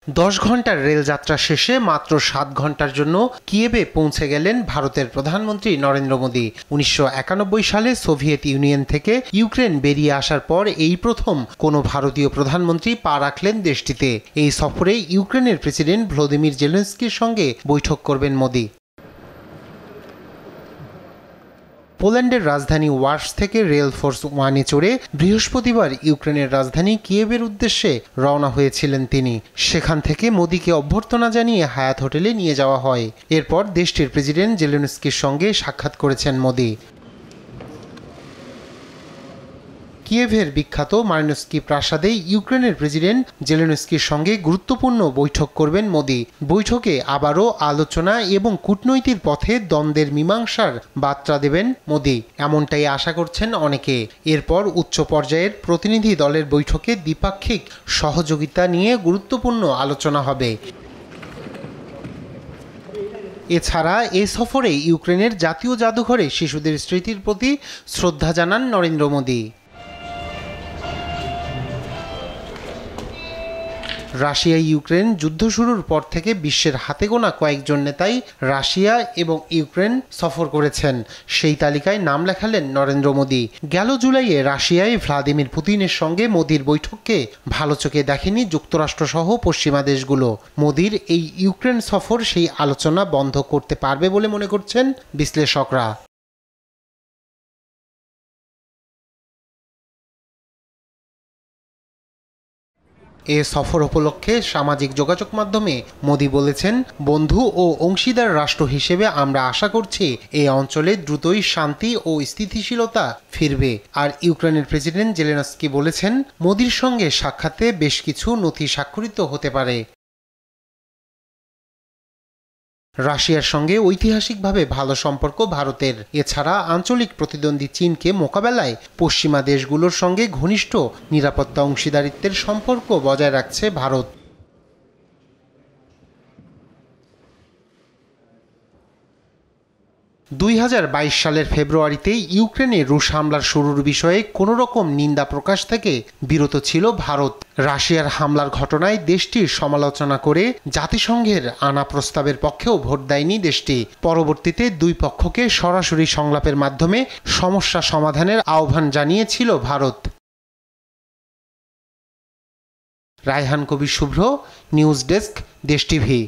10 ঘন্টার রেলযাত্রা শেষে মাত্র 7 ঘন্টার জন্য কিয়েভে পৌঁছে গেলেন ভারতের প্রধানমন্ত্রী নরেন্দ্র মোদী। 1991 সালে সোভিয়েত ইউনিয়ন থেকে ইউক্রেন বেরিয়ে আসার পর এই প্রথম কোনো ভারতীয় প্রধানমন্ত্রী পা রাখলেন দেশটিতে। এই সফরে ইউক্রেনের প্রেসিডেন্ট ভলোদিমির জেলেনস্কির সঙ্গে বৈঠক করবেন মোদী। পোল্যান্ডের রাজধানী ওয়ার্স থেকে রেল ফোর্স ওয়ানে চড়ে বৃহস্পতিবার ইউক্রেনের রাজধানী কিয়েভের উদ্দেশ্যে রওনা হয়েছিলেন তিনি। সেখান থেকে মোদীকে অভ্যর্থনা জানিয়ে হায়াত হোটেলে নিয়ে যাওয়া হয়। এরপর দেশটির প্রেসিডেন্ট জেলেনস্কির সঙ্গে সাক্ষাৎ করেছেন মোদী। কিয়েভের বিখ্যাত মারিনস্কি প্রাসাদে ইউক্রেনের প্রেসিডেন্ট জেলেনস্কির সঙ্গে গুরুত্বপূর্ণ বৈঠক করবেন মোদী। বৈঠকে আবারও আলোচনা এবং কূটনৈতিক পথে দ্বন্দ্বের মীমাংসার বার্তা দেবেন মোদী, এমনটাই আশা করছেন অনেকে। এরপর উচ্চ পর্যায়ের প্রতিনিধি দলের বৈঠকে দ্বিপাক্ষিক সহযোগিতা নিয়ে গুরুত্বপূর্ণ আলোচনা হবে। এছাড়া এ সফরে ইউক্রেনের জাতীয় জাদুঘরে শিশুদের স্মৃতির প্রতি শ্রদ্ধা জানান নরেন্দ্র মোদী। রাশিয়া ইউক্রেন যুদ্ধ শুরুর পর থেকে বিশ্বের হাতে গোনা কয়েকজন নেতাই রাশিয়া এবং ইউক্রেন সফর করেছেন। সেই তালিকায় নাম লেখালেন নরেন্দ্র মোদী। গেল জুলাইয়ে রাশিয়ায় ভ্লাদিমির পুতিনের সঙ্গে মোদীর বৈঠককে ভালো চোখে দেখেনি যুক্তরাষ্ট্রসহ পশ্চিমা দেশগুলো। মোদীর এই ইউক্রেন সফর সেই আলোচনা বন্ধ করতে পারবে বলে মনে করছেন বিশ্লেষকরা। এ সফর উপলক্ষে সামাজিক যোগাযোগ মাধ্যমে মোদী বলেছেন, বন্ধু ও অংশীদার রাষ্ট্র হিসেবে আমরা আশা করছি এই অঞ্চলে দ্রুতই শান্তি ও স্থিতিশীলতা ফিরবে। আর ইউক্রেনের প্রেসিডেন্ট জেলেনস্কি বলেছেন, মোদীর সঙ্গে সাক্ষাতে বেশ কিছু নথি স্বাক্ষরিত হতে পারে। রাশিয়ার সঙ্গে ঐতিহাসিকভাবে ভালো সম্পর্ক ভারতের। এছাড়া আঞ্চলিক প্রতিদ্বন্দ্বী চীনকে মোকাবেলায় পশ্চিমা দেশগুলোর সঙ্গে ঘনিষ্ঠ নিরাপত্তা অংশীদারিত্বের সম্পর্ক বজায় রাখছে ভারত। 2022 সালের ফেব্রুয়ারিতে ইউক্রেনে রুশ হামলার শুরুর বিষয়ে কোনো রকম নিন্দা প্রকাশ থেকে বিরত ছিল ভারত। রাশিয়ার হামলার ঘটনায় দেশটির সমালোচনা করে জাতিসংঘের আনা প্রস্তাবের পক্ষেও ভোট দেয়নি দেশটি। পরবর্তীতে দুই পক্ষকে সরাসরি সংলাপের মাধ্যমে সমস্যা সমাধানের আহ্বান জানিয়েছিল ভারত। রায়হান কবির শুভ্র, নিউজ ডেস্ক, দেশ টিভি।